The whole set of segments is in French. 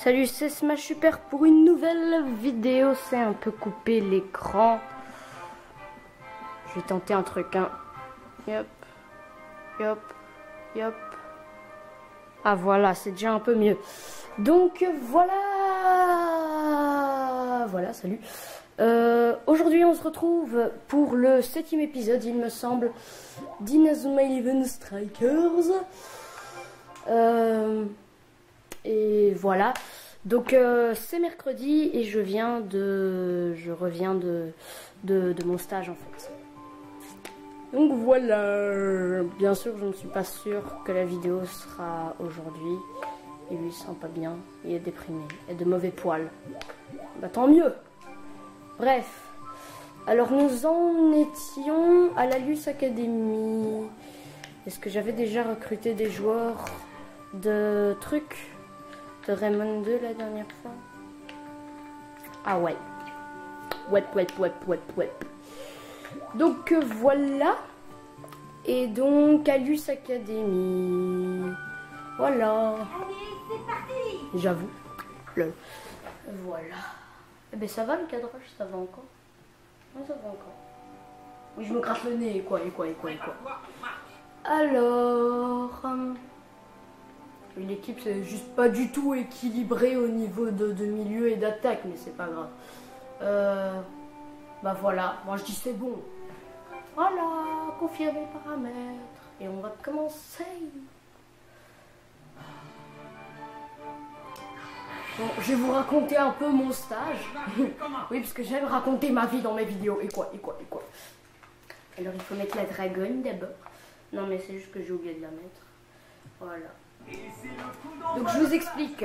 Salut, c'est Smash Super pour une nouvelle vidéo. C'est un peu coupé l'écran. Je vais tenter un truc, hein. Yop, yop, yop. Ah voilà, c'est déjà un peu mieux. Donc voilà. Voilà, salut. Aujourd'hui on se retrouve pour le 7e épisode, il me semble, d'Inazuma Eleven Strikers. Et voilà. Donc c'est mercredi et je reviens de mon stage en fait. Donc voilà. Bien sûr je ne suis pas sûre que la vidéo sera aujourd'hui. Et lui il sent pas bien, il est déprimé, il a de mauvais poils. Bah tant mieux. Bref. Alors nous en étions à la Lus Academy. Est-ce que j'avais déjà recruté des joueurs de trucs de Raymond 2 la dernière fois? Ah ouais. Ouais. Donc voilà. Et donc à Lus Academy. Voilà. Allez, c'est parti. J'avoue. Voilà. Eh ben ça va le cadrage, ça va encore. Ouais, ça va encore. Oui, je me gratte le nez, quoi. Alors... l'équipe, c'est juste pas du tout équilibré au niveau de milieu et d'attaque, mais c'est pas grave. Bah voilà, moi je dis c'est bon. Voilà, confirmer les paramètres. Et on va commencer. Bon, je vais vous raconter un peu mon stage. Oui, parce que j'aime raconter ma vie dans mes vidéos. Et quoi. Alors, il faut mettre la dragonne d'abord. Non, mais c'est juste que j'ai oublié de la mettre. Voilà. Donc, je vous explique.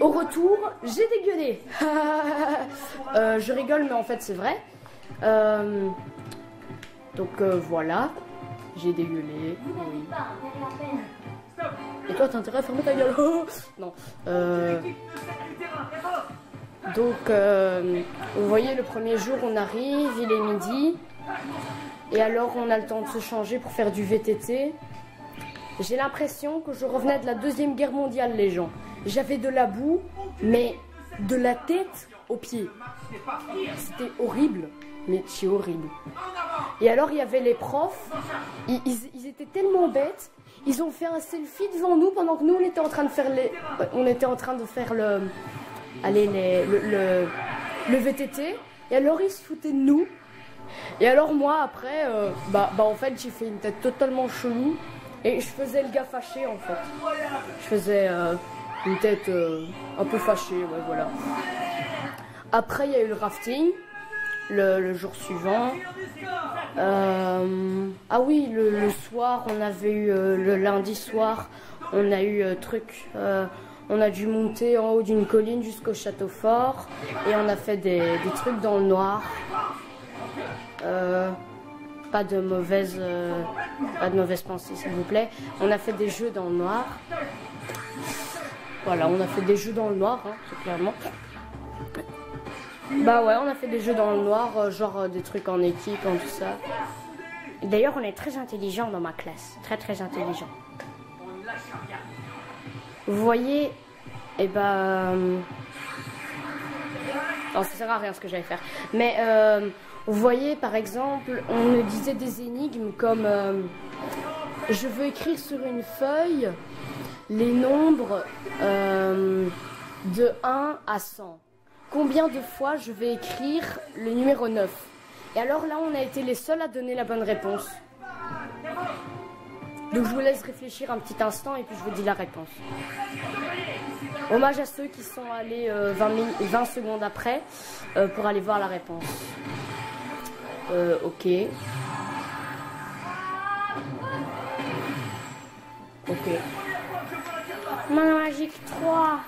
Au retour, j'ai dégueulé. Je rigole, mais en fait, c'est vrai. Donc, voilà. J'ai dégueulé. Oui. Et toi, t'as intérêt à fermer ta gueule? Non. Donc, vous voyez, le premier jour, on arrive, il est midi. Et alors, on a le temps de se changer pour faire du VTT. J'ai l'impression que je revenais de la Deuxième Guerre mondiale, les gens. J'avais de la boue, mais de la tête aux pieds. C'était horrible, mais c'est horrible. Et alors, il y avait les profs. Ils étaient tellement bêtes. Ils ont fait un selfie devant nous pendant que nous on était en train de faire le VTT. Et alors ils se foutaient de nous. Et alors moi après, en fait j'ai fait une tête totalement chelou et je faisais le gars fâché en fait. Je faisais une tête un peu fâchée, ouais voilà. Après il y a eu le rafting. Le jour suivant. Ah oui, le soir, on avait eu le lundi soir, on a eu on a dû monter en haut d'une colline jusqu'au château fort et on a fait des trucs dans le noir. Pas de mauvaise pensée s'il vous plaît. On a fait des jeux dans le noir. Voilà, on a fait des jeux dans le noir, hein, c'est clairement. Bah ouais, on a fait des jeux dans le noir, genre des trucs en équipe, en tout ça. D'ailleurs, on est très intelligents dans ma classe, très intelligents. Vous voyez, et non, ça sert à rien ce que j'allais faire. Mais vous voyez, par exemple, on me disait des énigmes comme je veux écrire sur une feuille les nombres de 1 à 100. Combien de fois je vais écrire le numéro 9? Et alors là, on a été les seuls à donner la bonne réponse. Donc je vous laisse réfléchir un petit instant et puis je vous dis la réponse. Hommage à ceux qui sont allés 20 secondes après pour aller voir la réponse. Ok. Mana magique 3.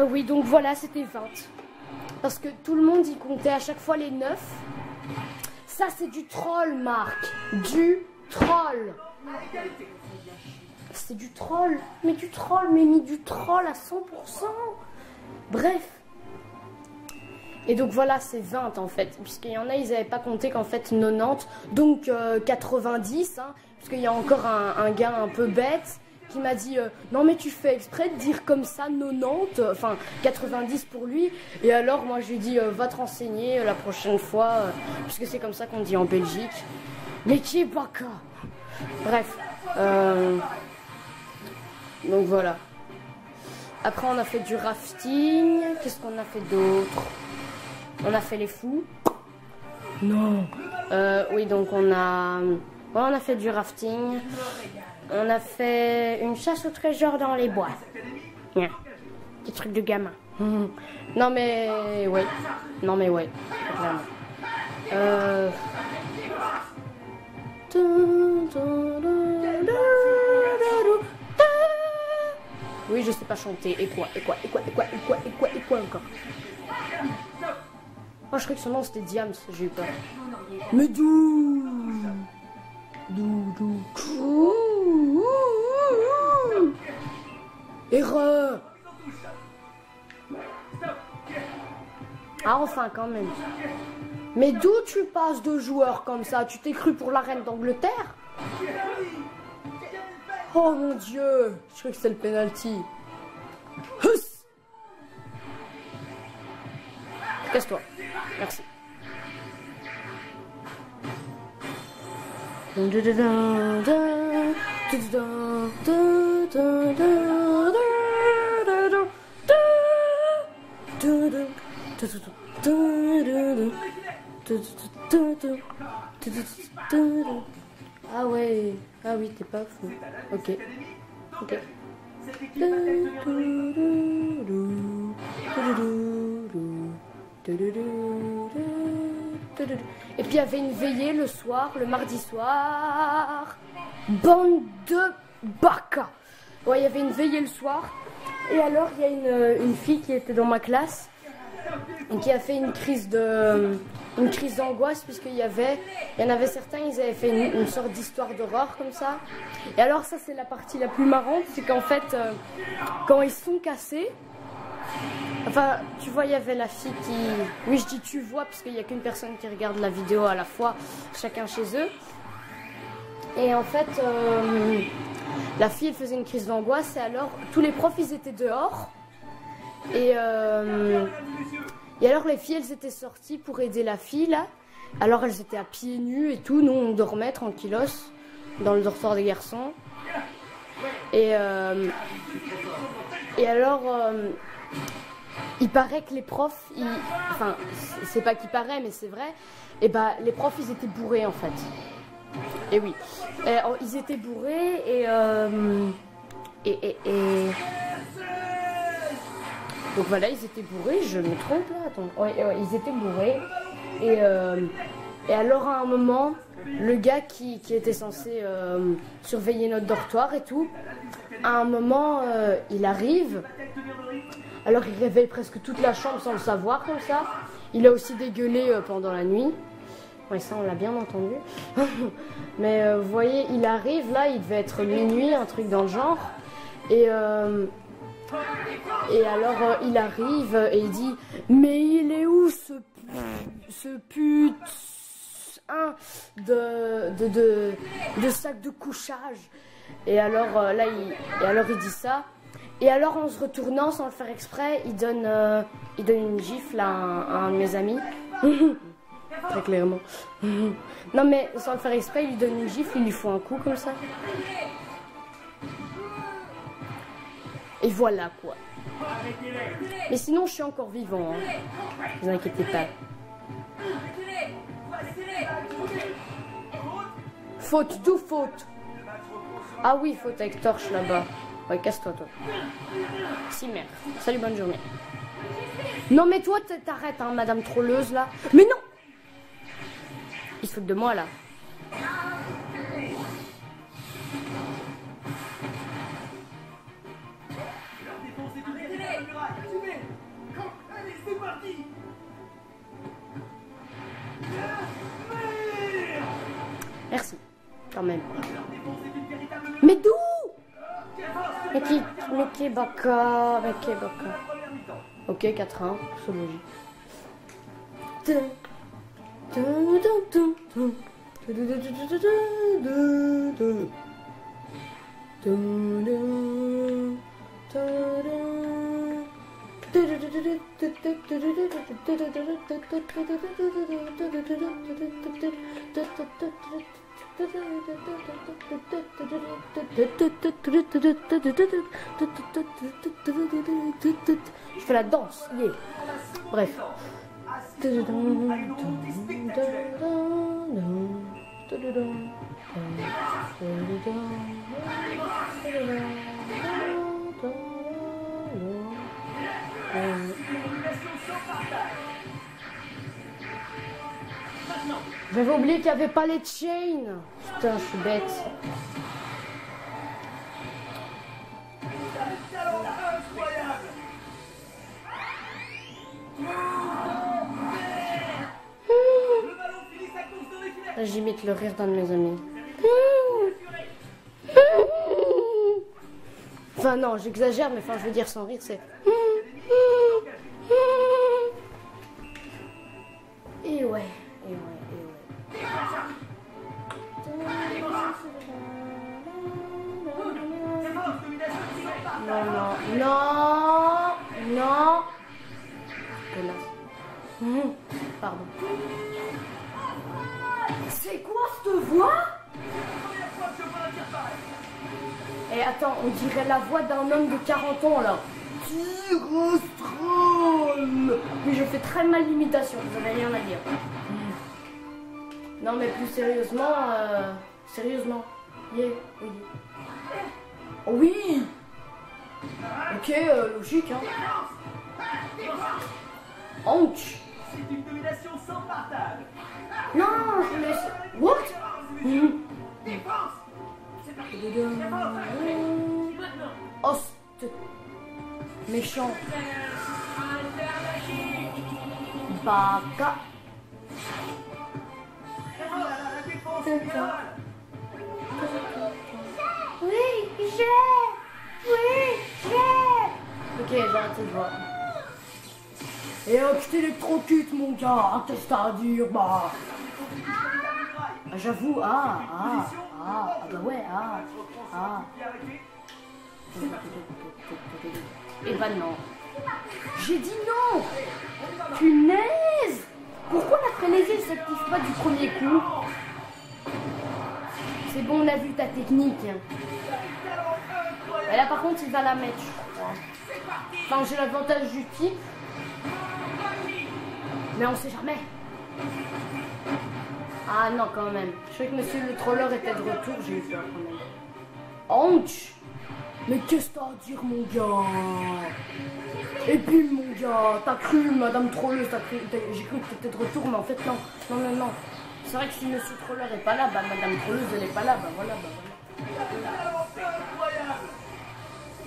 Oui, donc voilà, c'était 20. Parce que tout le monde y comptait à chaque fois les 9. Ça, c'est du troll, Marc. Du troll. C'est du troll. Mais du troll, mais mis du troll à 100%. Bref. Et donc voilà, c'est 20 en fait. Puisqu'il y en a, ils n'avaient pas compté qu'en fait 90. Donc 90, hein. Parce qu'il y a encore un gars un peu bête qui m'a dit non mais tu fais exprès de dire comme ça 90, enfin 90 pour lui. Et alors moi je lui ai dit va te renseigner la prochaine fois, puisque c'est comme ça qu'on dit en Belgique. Mais qui est baka. Bref. Donc voilà. Après on a fait du rafting. Qu'est-ce qu'on a fait d'autre? On a fait les fous. Non. Oui, donc on a fait du rafting. On a fait une chasse au trésor dans les bois. Yeah. Des trucs de gamin. Non mais ouais. Non mais ouais. Vraiment. Oui, je sais pas chanter. Et quoi encore? Oh, je croyais que son nom c'était Diams, j'ai eu peur. Mais d'où? Erreur. Ah, enfin, quand même. Mais d'où tu passes de joueurs comme ça? Tu t'es cru pour la reine d'Angleterre? Oh mon Dieu, je crois que c'est le penalty. Huss. Casse-toi. Merci. Ah ouais, ah oui, t'es pas fou. Ok, ok. Et puis il y avait une veillée le soir, le mardi soir. Bande de baka. Ouais, il y avait une veillée le soir. Et alors il y a une fille qui était dans ma classe et qui a fait une crise d'angoisse, puisqu'il y en avait certains, ils avaient fait une sorte d'histoire d'horreur comme ça. Et alors ça c'est la partie la plus marrante, c'est qu'en fait quand ils se sont cassés, enfin tu vois, il y avait la fille qui, oui je dis tu vois parce qu'il n'y a qu'une personne qui regarde la vidéo à la fois, chacun chez eux. Et en fait la fille elle faisait une crise d'angoisse, et alors tous les profs ils étaient dehors. Et alors les filles elles étaient sorties pour aider la fille là. Alors elles étaient à pieds nus et tout. Nous on dormait tranquillos dans le dortoir des garçons. Et alors il paraît que les profs, enfin c'est pas qu'il paraît mais c'est vrai. Et bah les profs ils étaient bourrés en fait. Et oui, ils étaient bourrés et donc voilà, ils étaient bourrés, je me trompe là, attends. Ouais, ils étaient bourrés. Et alors à un moment, le gars qui était censé surveiller notre dortoir et tout, à un moment, il arrive. Alors il réveille presque toute la chambre sans le savoir comme ça. Il a aussi dégueulé pendant la nuit. Ouais, ça on l'a bien entendu. Mais vous voyez, il arrive là, il devait être minuit, un truc dans le genre. Et alors il arrive et il dit mais il est où ce putain de sac de couchage. Et alors là il dit ça. Et alors en se retournant sans le faire exprès, il donne une gifle à un de mes amis. Très clairement. Non mais sans le faire exprès, il lui donne une gifle, il lui faut un coup comme ça. Et voilà quoi. Mais sinon je suis encore vivant, hein. Ne vous inquiétez pas. Faute, tout faute. Ah oui, faute avec torche là-bas. Ouais, casse-toi toi. Si merde. Salut, bonne journée. Non mais toi t'arrêtes hein, madame trolleuse là. Mais non. Ils se foutent de moi là. Merci, quand même. Mais d'où? Mais qui baka? Ok, 4-1, c'est logique. Je fais la danse, yeah. Bref. J'avais oublié qu'il n'y avait pas les chains. Putain, je suis bête. J'imite le rire d'un de mes amis. Enfin non, j'exagère, mais enfin je veux dire sans rire, c'est... Et ouais, et ouais, et ouais. Non, non, non, non. Connasse. Pardon. C'est quoi cette voix? Et attends, on dirait la voix d'un homme de 40 ans là. Tyrostral. Mais je fais très mal l'imitation, vous avez rien à dire. Non mais plus sérieusement, sérieusement. Yeah, oui. Oh oui. Ok, logique hein. Ouch. C'est une domination sans partage. Non, je laisse. What? Défense. C'est parti. Host. Méchant. Baka. Oui, j'ai. Oui, j'ai. Ok, j'ai arrêté de voir. Et tu t'électrocutes mon gars, qu'est-ce que t'as à dire, bah. J'avoue, bah ouais, Et bah non. J'ai dit non. Punaise. Pourquoi la frénésie ne s'active pas du premier coup? C'est bon, on a vu ta technique. Et là par contre il va la mettre, je crois. Enfin j'ai l'avantage du type. Mais on sait jamais. Ah non quand même. Je croyais que monsieur le troller était de retour, j'ai eu peur quand même. Ouch. Mais qu'est-ce que t'as à dire mon gars? Et puis mon gars, t'as cru madame trolleuse, j'ai cru que t'étais de retour, mais en fait non. Non. C'est vrai que si monsieur troller est pas là, bah madame trolleuse elle est pas là, bah voilà.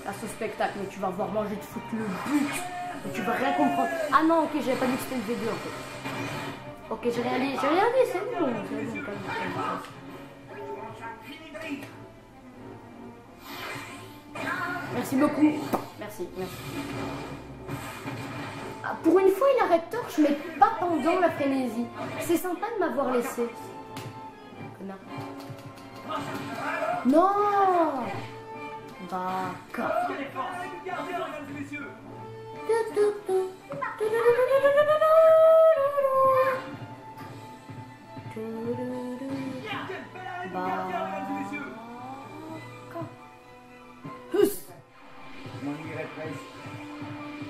À ce spectacle, mais tu vas voir, moi je vais te foutre le but. Et tu vas rien comprendre. Ah non, ok, j'avais pas dit que c'était le V2 en fait. Ok, j'ai rien dit, c'est bon. Merci beaucoup. Merci. Ah, pour une fois, il arrête torche, mais pas pendant la frénésie. C'est sympa de m'avoir laissé. Connard. Non. Baka.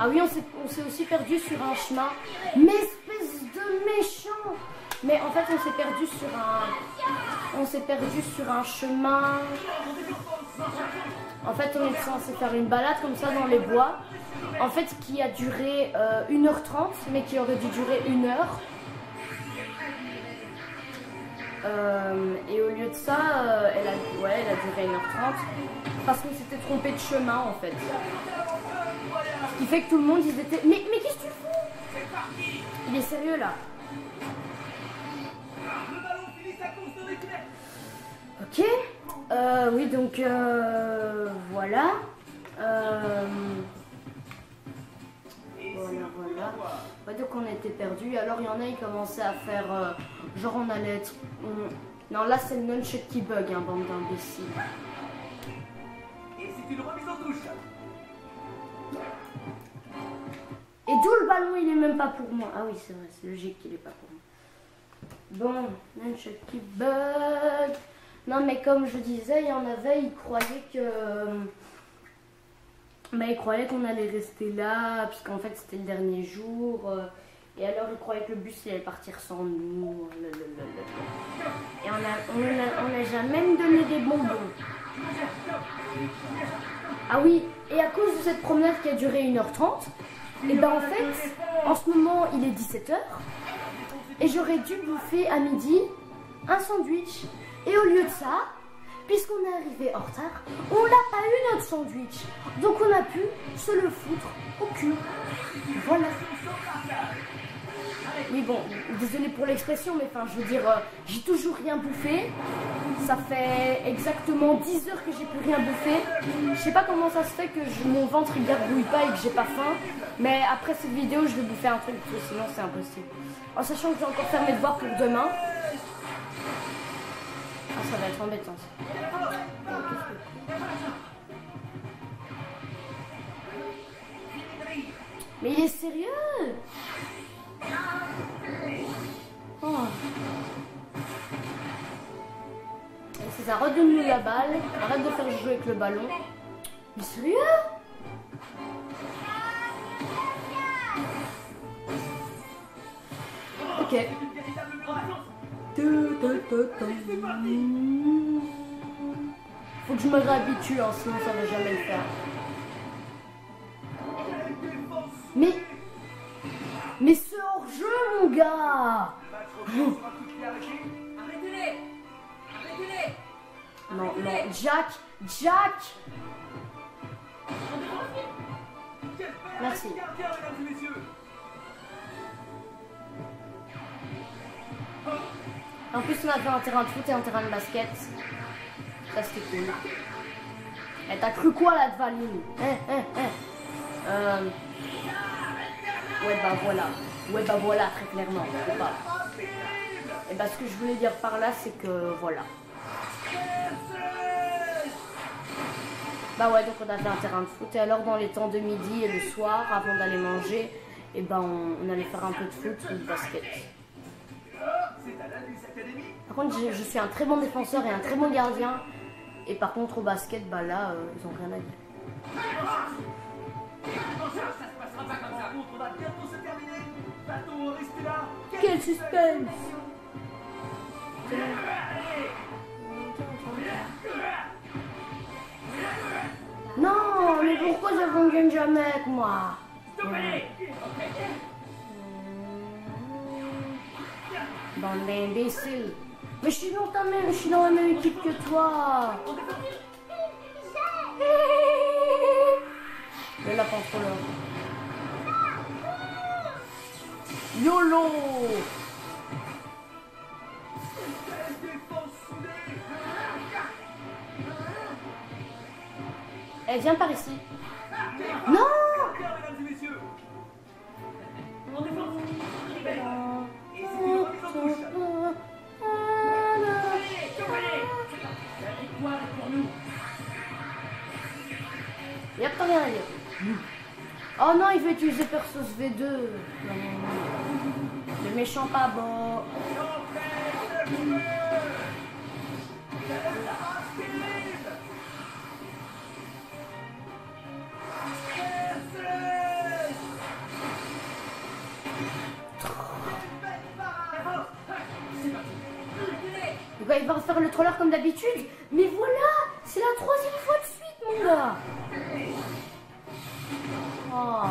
Ah oui, on s'est aussi perdu sur un chemin. Mais espèce de méchant. Mais en fait, on s'est perdu sur un chemin. En fait, on est censé faire une balade comme ça dans les bois. En fait, qui a duré 1h30, mais qui aurait dû durer 1 heure. Et au lieu de ça, elle a duré 1h30. Parce qu'on s'était trompé de chemin, en fait. Ce qui fait que tout le monde, ils étaient... Mais qu'est-ce que tu fous? Il est sérieux, là. Ok. Oui, donc, voilà. Voilà. Ouais, donc on était perdus. Alors il y en a, ils commençaient à faire genre on allait être. Non, là c'est le nunchuck qui bug, hein, bande d'imbéciles. même pas pour moi. Ah oui, c'est vrai, c'est logique qu'il est pas pour moi. Bon, nunchuck qui bug. Non, mais comme je disais, il y en avait, ils croyaient que... ils croyaient qu'on allait rester là, puisqu'en fait, c'était le dernier jour. Et alors, ils croyaient que le bus il allait partir sans nous. Et on a jamais donné des bonbons. Ah oui, et à cause de cette promenade qui a duré 1h30, et ben en fait, en ce moment, il est 17h. Et j'aurais dû bouffer à midi un sandwich. Et au lieu de ça, puisqu'on est arrivé en retard, on n'a pas eu notre sandwich. Donc on a pu se le foutre au cul. Voilà. Oui bon, désolé pour l'expression, mais enfin je veux dire, j'ai toujours rien bouffé. Ça fait exactement 10 heures que j'ai plus rien bouffé. Je sais pas comment ça se fait que mon ventre il gargouille pas et que j'ai pas faim. Mais après cette vidéo, je vais bouffer un truc, sinon c'est impossible. En sachant que je vais encore faire mes devoirs pour demain. Ah, ça va être embêtant ça. Mais il est sérieux? Oh. C'est ça, redonne-nous la balle. Arrête de faire jouer avec le ballon. Mais sérieux? Ok. Faut que je me réhabitue, hein, sinon ça va jamais le faire. Mais ce hors-jeu, mon gars! Non, non, Jack! Merci. En plus, on a fait un terrain de foot et un terrain de basket. Ça, c'était cool. Et t'as cru quoi, la Dvaline? Ouais, bah voilà, très clairement. Et bah, ce que je voulais dire par là, c'est que voilà. Bah ouais, donc on a fait un terrain de foot. Et alors, dans les temps de midi et le soir, avant d'aller manger, et ben on allait faire un peu de foot ou de basket. Par contre, je suis un très bon défenseur et un très bon gardien. Et par contre, au basket, bah là, ils ont rien à dire. Quel suspense! Non, mais pourquoi ça fonctionne jamais avec moi? Bande d'imbéciles. Mais je suis dans la même équipe que toi. Le lapin contrôleur. YOLO. Eh, viens par ici. Non. Y'a pas rien à dire. Oh non, il veut utiliser Persos V2. Non. Le méchant pas bon. Il va refaire le troller comme d'habitude. Mais voilà, c'est la 3e fois de suite, mon gars. Oh.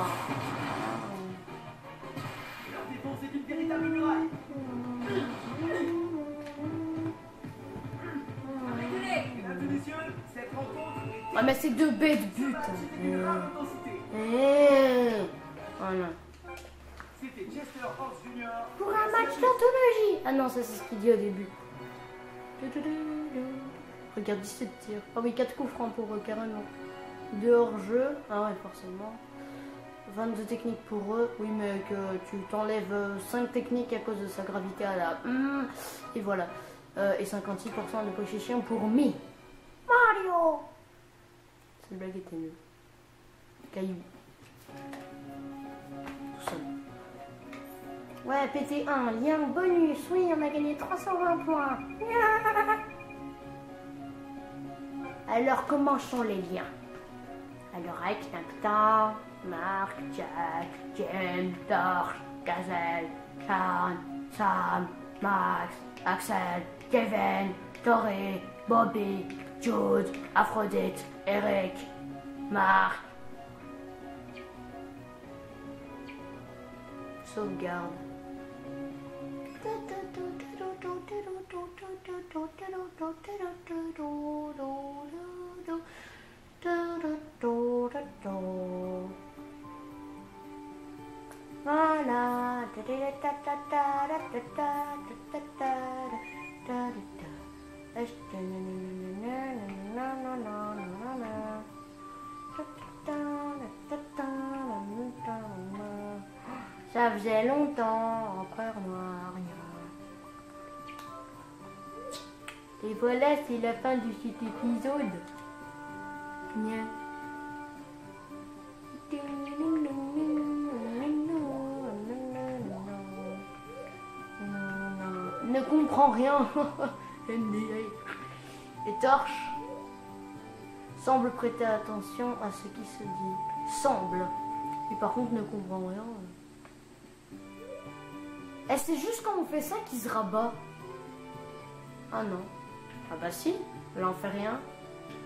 Ah mais c'est 2 bêtes de but. Oh non. Pour un match d'anthologie. Ah non, ça c'est ce qu'il dit au début. Regarde, 17 tirs. Ah oui, 4 coups francs pour eux, carrément. 2 hors-jeu. Ah ouais, forcément. 22 techniques pour eux. Oui, mais que tu t'enlèves 5 techniques à cause de sa gravité à la... Et voilà. Et 56% de possession pour Me. Mario. Cette blague était nulle. Caillou. Tout seul. Ouais, PT1, lien bonus. Oui, on a gagné 320 points. Alors, comment sont les liens? Alors, avec Nacta, Marc, Jack, James, Torch, Gazelle, Sean, Sam, Max, Axel, Kevin, Toré, Bobby, Jude, Aphrodite, Eric, Marc. Sauvegarde. Voilà. Ça faisait longtemps, encore noir, rien. Et voilà, c'est la fin de cet épisode. Nya. Ne comprends rien. Et Torche semble prêter attention à ce qui se dit. Semble. Et par contre ne comprend rien. Et c'est juste quand on fait ça qu'il se rabat. Ah non. Ah bah si, là on fait rien.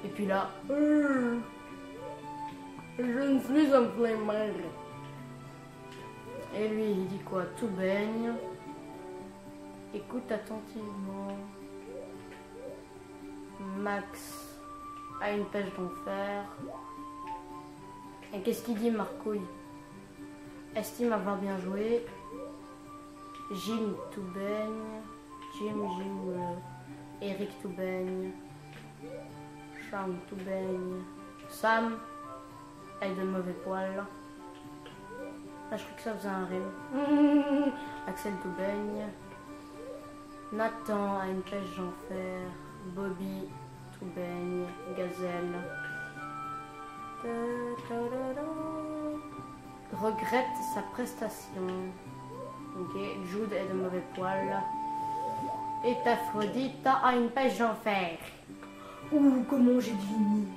Et puis là, je ne suis un flemmard. Et lui il dit quoi? Tout baigne. Écoute attentivement. Max a une pêche d'enfer. Et qu'est-ce qu'il dit Marcouille? Estime avoir bien joué. Jim tout baigne. Jim, Eric tout baigne. Sean tout baigne. Sam a de mauvais poils. Ah, je crois que ça faisait un rime. Axel tout baigne. Nathan a une pêche d'enfer. Bobby tout baigne. Gazelle. Regrette sa prestation. Ok, Jude est de mauvais poils. Et Aphrodite a une pêche d'enfer. Ouh, comment j'ai deviné.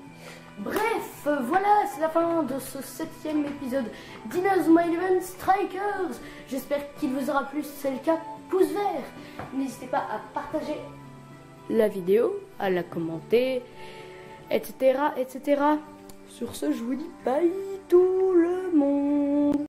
Bref, voilà, c'est la fin de ce 7e épisode d'Inazuma Strikers. J'espère qu'il vous aura plu. Si c'est le cas, pouce vert. N'hésitez pas à partager la vidéo, à la commenter, etc., etc. Sur ce, je vous dis bye tout le monde.